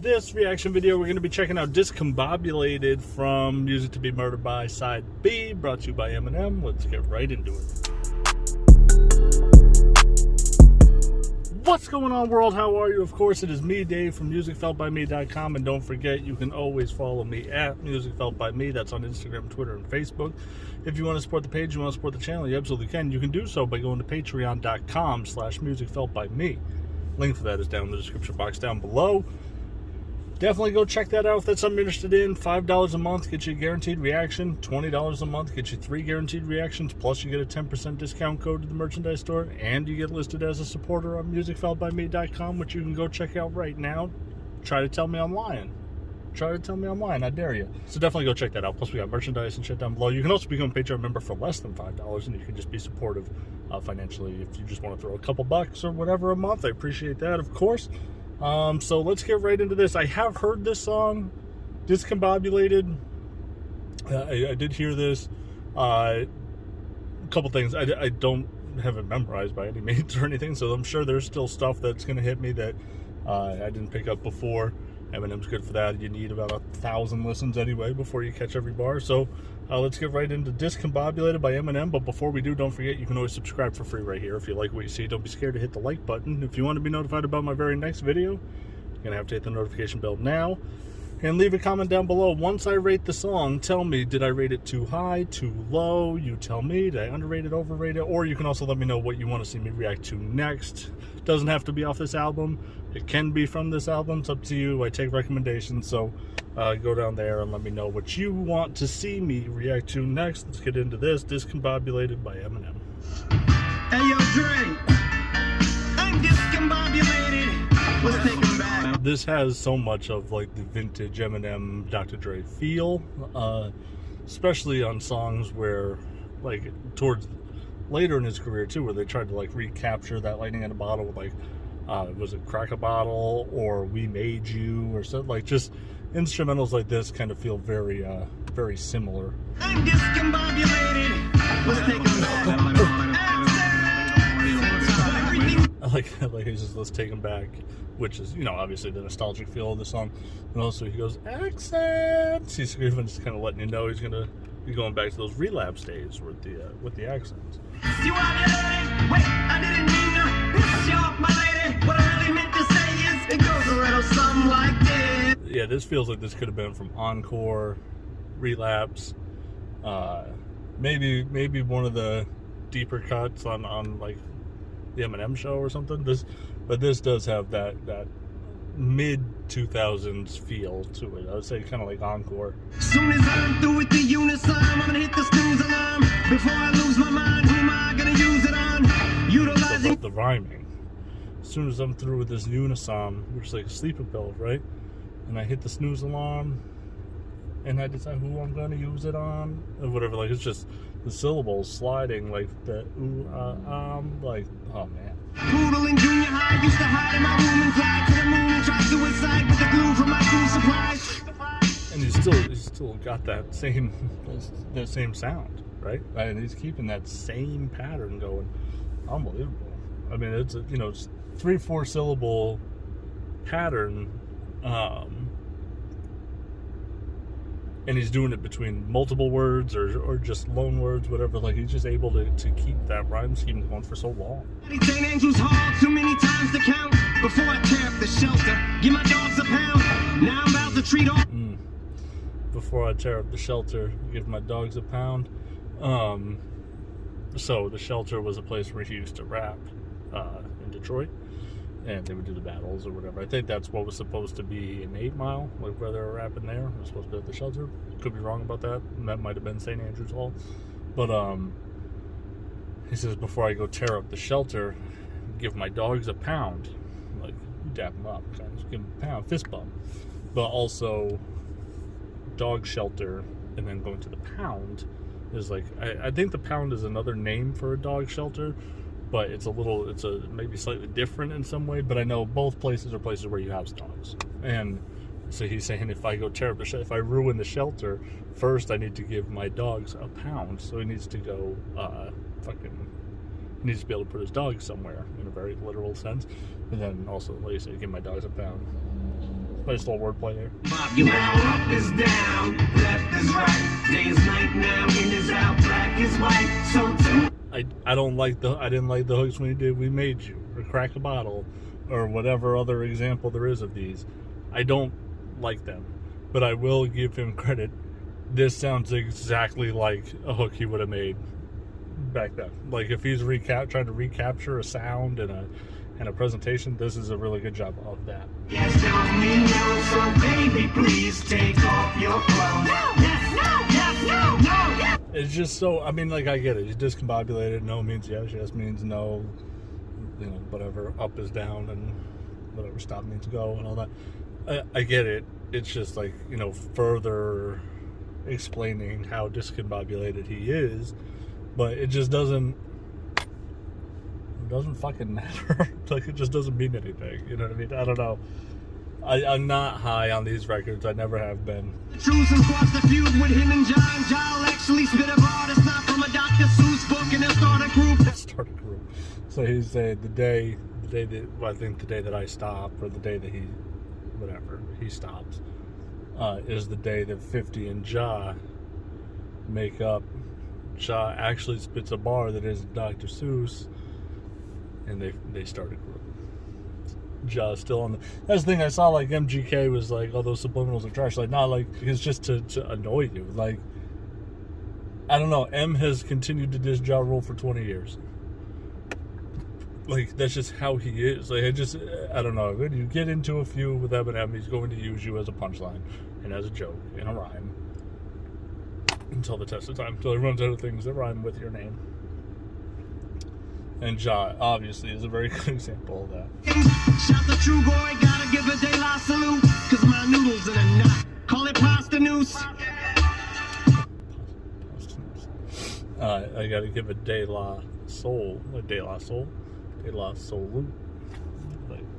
this reaction video, we're going to be checking out Discombobulated from Music to Be Murdered By Side B, brought to you by Eminem. Let's get right into it. What's going on, world? How are you? Of course, it is me, Dave, from musicfeltbyme.com, and don't forget, you can always follow me at musicfeltbyme. That's on Instagram, Twitter, and Facebook. If you want to support the page, you want to support the channel, you absolutely can. You can do so by going to patreon.com/musicfeltbyme. Link for that is down in the description box down below. Definitely go check that out if that's something you're interested in. $5 a month gets you a guaranteed reaction. $20 a month gets you 3 guaranteed reactions, plus you get a 10% discount code to the merchandise store, and you get listed as a supporter on musicfeltbyme.com, which you can go check out right now. Try to tell me I'm lying. Try to tell me I'm lying. I dare you. So definitely go check that out. Plus we got merchandise and shit down below. You can also become a Patreon member for less than $5, and you can just be supportive financially if you just want to throw a couple bucks or whatever a month. I appreciate that, of course. So let's get right into this. I have heard this song, Discombobulated. I did hear this. A couple things. I don't have it memorized by any means or anything, so I'm sure there's still stuff that's going to hit me that I didn't pick up before. Eminem's good for that. You need about 1,000 listens anyway before you catch every bar. So let's get right into Discombobulated by Eminem. But before we do, don't forget, you can always subscribe for free right here. If you like what you see, don't be scared to hit the like button. If you want to be notified about my very next video, you're going to have to hit the notification bell now. And leave a comment down below. Once I rate the song, tell me, did I rate it too high, too low? You tell me, did I underrate it, overrate it? Or you can also let me know what you want to see me react to next. Doesn't have to be off this album. It can be from this album. It's up to you. I take recommendations, so go down there and let me know what you want to see me react to next. Let's get into this. Discombobulated by Eminem. Hey, yo, Dre. I'm discombobulated. Let's take him back. This has so much of like the vintage Eminem, Dr. Dre feel, especially on songs where, like, towards later in his career too, where they tried to like recapture that lightning in a bottle with like, was it Crack a Bottle or We Made You or something, like just instrumentals like this kind of feel very, very similar. I'm discombobulated. Let's take him back. I like he's just, let's take him back, which is, you know, obviously the nostalgic feel of the song. And also he goes, accents. He's even just kind of letting you know he's gonna be going back to those relapse days with the accents. You are your lady. Wait, I didn't mean to piss you off, my lady. What I really meant to say is it goes a little something like this. Yeah, this feels like this could have been from Encore, Relapse, maybe one of the deeper cuts on like the Eminem show or something. But this does have that mid 2000s feel to it. I would say kind of like Encore. Soon as I'm through with the unison, I'm gonna hit the snooze alarm. Before I lose my mind, who am I gonna use it on? Utilizing the rhyming. As soon as I'm through with this unison, which is like a sleeping pill, right? And I hit the snooze alarm, and I decide who I'm gonna use it on, or whatever. Like, it's just the syllables sliding, like the like, oh man. Poodle in junior high used to hide in my room and fly to the moon and try suicide with the glue from my food supplies. And he's still got that same sound, right? And he's keeping that same pattern going. Unbelievable. I mean, it's a, you know, it's 3-4 syllable pattern, and he's doing it between multiple words or just lone words, whatever. Like, he's just able to keep that rhyme scheme going for so long. St. Andrew's Hall, too many times to count. Before I tear up the shelter, give my dogs a pound. Now I'm about to treat all. Before I tear up the shelter, give my dogs a pound. So the shelter was a place where he used to rap in Detroit, and they would do the battles or whatever. I think that's what was supposed to be in 8 Mile, like where they were rapping there. It was supposed to be at the shelter. Could be wrong about that. And that might have been St. Andrew's Hall. But he says, before I go tear up the shelter, give my dogs a pound. Like, dap them up, kind of give them a pound, fist bump. But also, dog shelter, and then going to the pound is like, I think the pound is another name for a dog shelter, but it's maybe slightly different in some way. But I know both places are places where you house dogs. And so he's saying, if I go tear up if I ruin the shelter, first I need to give my dogs a pound. So he needs to go he needs to be able to put his dogs somewhere in a very literal sense. And then also, like you say, give my dogs a pound. Nice little wordplay there. You know, up is down, left is right, day is night now, in is out, black is white, so too. I didn't like the hooks when he did "We Made You" or "Crack a Bottle" or whatever other example there is of these. I don't like them, but I will give him credit. This sounds exactly like a hook he would have made back then. Like if he's trying to recapture a sound and a presentation, this is a really good job of that. Yes, tell me no, so baby, please take off your clothes. No, yes, no, yes, no, no, yes. It's just so, I mean, like, I get it. He's discombobulated. No means yes means no. You know, whatever. Up is down, and whatever stop means go, and all that. I get it. It's just like, you know, further explaining how discombobulated he is, but it just doesn't fucking matter. Like, it just doesn't mean anything. You know what I mean? I don't know. I'm not high on these records. I never have been. Choosing squash the feud with him and John. John actually spit a bar that's not from a Dr. Seuss book, and they'll start a group. Start a group. So he said the day that, well, I think the day that I stop, or the day that he stops, is the day that 50 and Ja make up. Ja actually spits a bar that isn't Dr. Seuss, and they start a group. Ja's still on the. That's the thing. I saw, like, MGK was like, "Oh, those subliminals are trash." Like, not like it's just to annoy you. Like, I don't know. M has continued to diss Ja Rule for 20 years. Like, that's just how he is. Like, I don't know. When you get into a feud with Eminem, he's going to use you as a punchline and as a joke in a rhyme until the test of time, until he runs out of things that rhyme with your name. And Ja, obviously, is a very good example of that. Shout the true boy, gotta give a De La salute, cause my noodles in a knot. Call it pasta noose. I gotta give a De La Soul, like a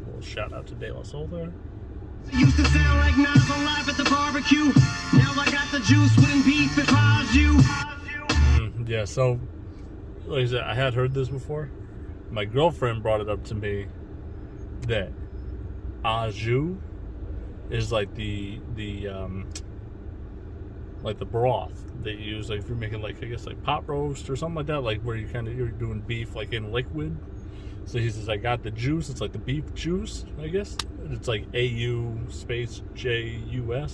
little shout out to De La Soul there. Used to sound like Nas on Live at the barbecue. Now I got the juice, wouldn't beef if I was you. Yeah, so, like I said, I had heard this before. My girlfriend brought it up to me that au jus is like the broth that you use, like if you're making, like, I guess, like pot roast or something like that, like where you're doing beef like in liquid. So he says, I got the juice. It's like the beef juice, I guess. It's like AU_JUS,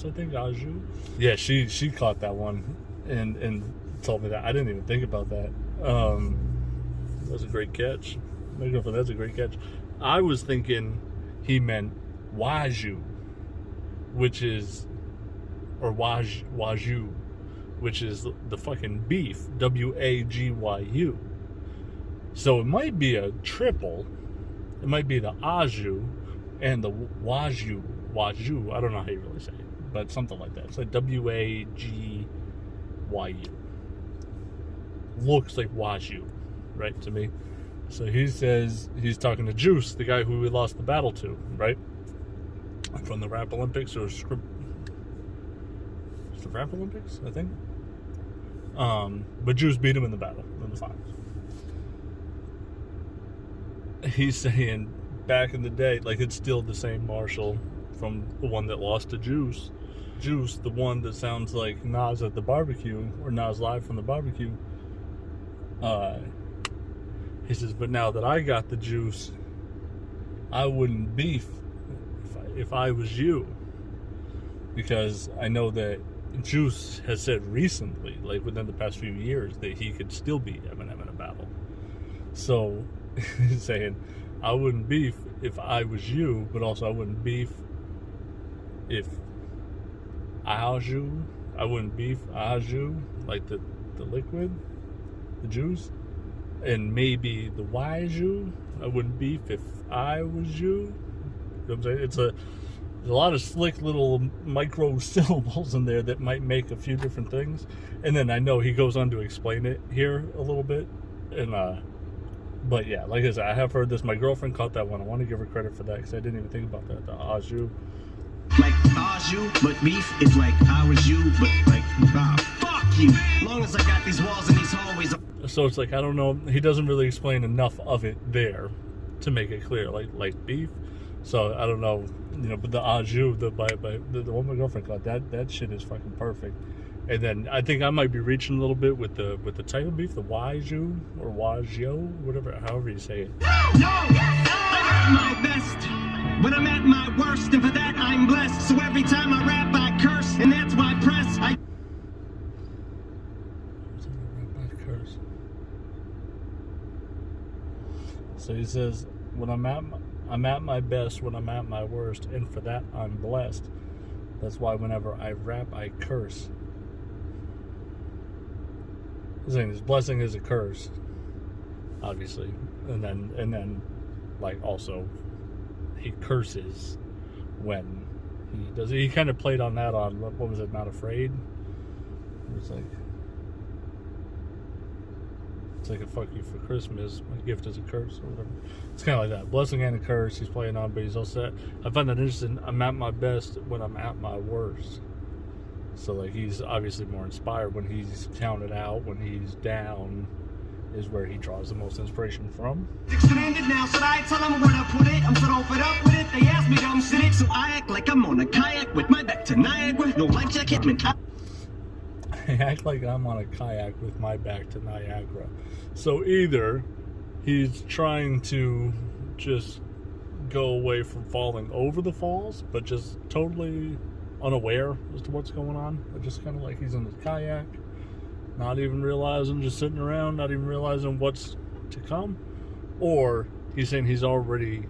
I think, au jus. Yeah, she caught that one and told me that. I didn't even think about that. That's a great catch. My girlfriend, that's a great catch. I was thinking he meant waju, which is, or waju, which is the fucking beef, WAGYU. So it might be a triple. It might be the au jus and the waju. I don't know how you really say it, but something like that. It's like WAGYU. Looks like waju, right, to me. So he says he's talking to Juice, the guy who we lost the battle to, right? From the Rap Olympics, or it's the Rap Olympics, I think. But Juice beat him in the battle, in the finals. He's saying back in the day, like, it's still the same Marshall from the one that lost to Juice. Juice, the one that sounds like Nas at the barbecue, or Nas live from the barbecue. He says, but now that I got the juice, I wouldn't beef if I was you. Because I know that Juice has said recently, like within the past few years, that he could still beat Eminem in a battle. So he's saying, I wouldn't beef if I was you, but also I wouldn't beef if I was you. I wouldn't beef I was you, like the liquid, the juice. And maybe the waju, I wouldn't beef if I was you. You know what I'm saying? There's a lot of slick little micro syllables in there that might make a few different things. And then I know he goes on to explain it here a little bit. And but yeah, like I said, I have heard this. My girlfriend caught that one. I want to give her credit for that because I didn't even think about that. The au jus. Like au jus, but beef is like I was you, but like fuck you. As long as I got these walls and these hallways. So it's like, I don't know. He doesn't really explain enough of it there to make it clear, like beef. So I don't know you know, but the Aju, the one my girlfriend caught, that shit is fucking perfect. And then I think I might be reaching a little bit with the type of beef, the Waju or Wajio, whatever, however you say it. No, I'm at my best when I'm at my worst, and for that I'm blessed. So every time I rap, I curse, and that's why I press. Curse. So he says, when I'm at my best when I'm at my worst, and for that I'm blessed. That's why whenever I rap, I curse. His blessing is a curse, obviously, and then, like, also, he curses when he does. He kind of played on that on what was it? Not Afraid. It's like a fuck you for Christmas. My gift is a curse or whatever. It's kind of like that. Blessing and a curse. He's playing on, but he's also. I find that interesting. I'm at my best when I'm at my worst. So, like, he's obviously more inspired when he's counted out, when he's down, is where he draws the most inspiration from. Extended now, so I tell them where to put it. I'm so fed up with it. They ask me to sit it, so I act like I'm on a kayak with my back to Niagara. No life jacket, man. I act like I'm on a kayak with my back to Niagara. So either he's trying to just go away from falling over the falls, but just totally unaware as to what's going on. Just kind of like he's in his kayak, not even realizing, just sitting around, not even realizing what's to come. Or he's saying he's already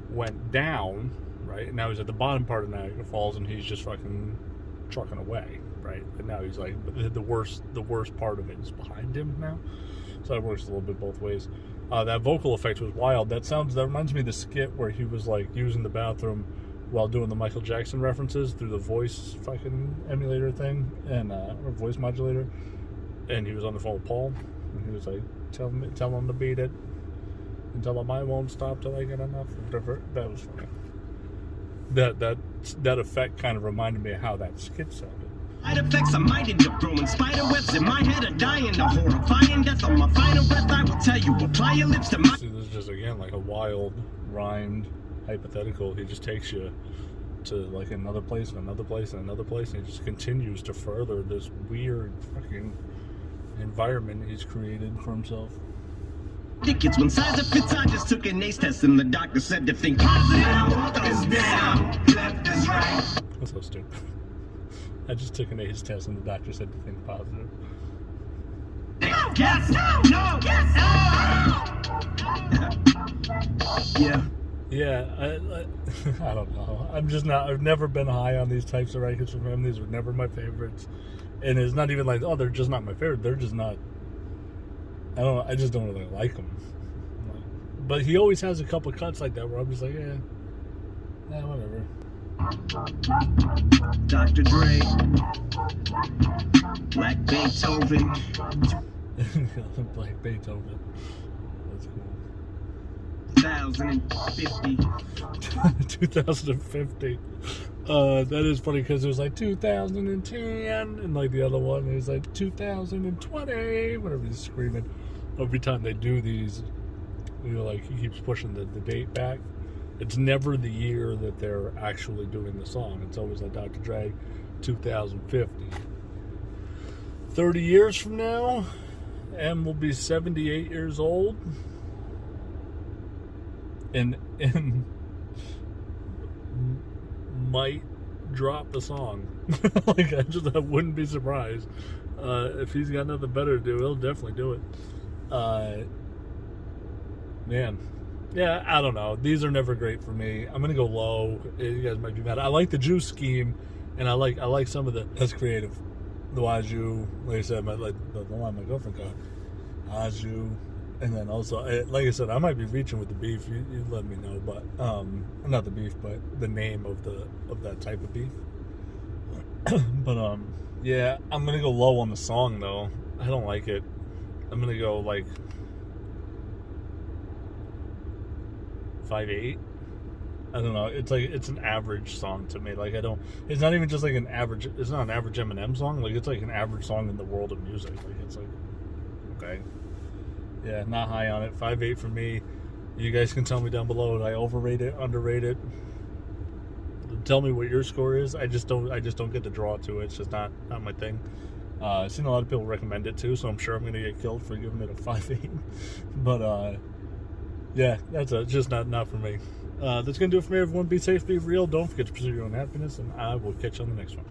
went down, right? And now he's at the bottom part of Niagara Falls and he's just fucking trucking away, right? And now he's like, the worst part of it is behind him now. So it works a little bit both ways. That vocal effect was wild. That reminds me of the skit where he was like using the bathroom while doing the Michael Jackson references through the voice fucking emulator thing and or voice modulator, and he was on the phone with Paul, and he was like, tell him to beat it, and tell him I won't stop till I get enough, or whatever. That was funny. That effect kind of reminded me of how that skit sounded. Side effects, I might end up growing spider webs in my head, or dying a horrifying death on my final breath. I will tell you, apply your lips to my. See, this is just again like a wild rhymed hypothetical. He just takes you to like another place and another place and another place, and he just continues to further this weird fucking environment he's created for himself. Tickets when size it fits. I just took an ACE test and the doctor said to think positive. Up is down, left is right. That's so stupid. I just took an ACE test and the doctor said to think positive. Yes, no, yes, yeah. Yeah, I don't know. I've never been high on these types of records from him. These were never my favorites. And it's not even like, oh, they're just not my favorite. They're just not, I just don't really like them. But he always has a couple cuts like that where I'm just like, yeah, whatever. Dr. Dre, Black Beethoven. Black Beethoven. That's cool. 2050. 2050. That is funny because it was like 2010, and like the other one is like 2020. Whatever he's screaming every time they do these. You know, like he keeps pushing the date back. It's never the year that they're actually doing the song. It's always like Dr. Dre, 2050. 30 years from now, M will be 78 years old. And might drop the song. Like, I wouldn't be surprised. If he's got nothing better to do, he'll definitely do it. Man. Yeah, I don't know. These are never great for me. I'm gonna go low. You guys might be mad. I like the juice scheme, and I like some of the. That's creative. The Waju, like I said, like the line my girlfriend got. Waju, and then also, like I said, I might be reaching with the beef. You let me know, but not the beef, but the name of that type of beef. But yeah, I'm gonna go low on the song though. I don't like it. I'm gonna go like 5.8. I don't know. It's like it's an average song to me. Like it's not even just like an average. It's not an average Eminem song. Like it's like an average song in the world of music. Like it's like okay, yeah, not high on it. 5.8 for me. You guys can tell me down below. Did I overrate it? Underrate it? tell me what your score is. I just don't get the draw to it. It's just not my thing. I've seen a lot of people recommend it too, so I'm sure I'm gonna get killed for giving it a 5.8. But yeah, that's just not for me. That's gonna do it for me, everyone. Be safe, be real. Don't forget to pursue your own happiness, and I will catch you on the next one.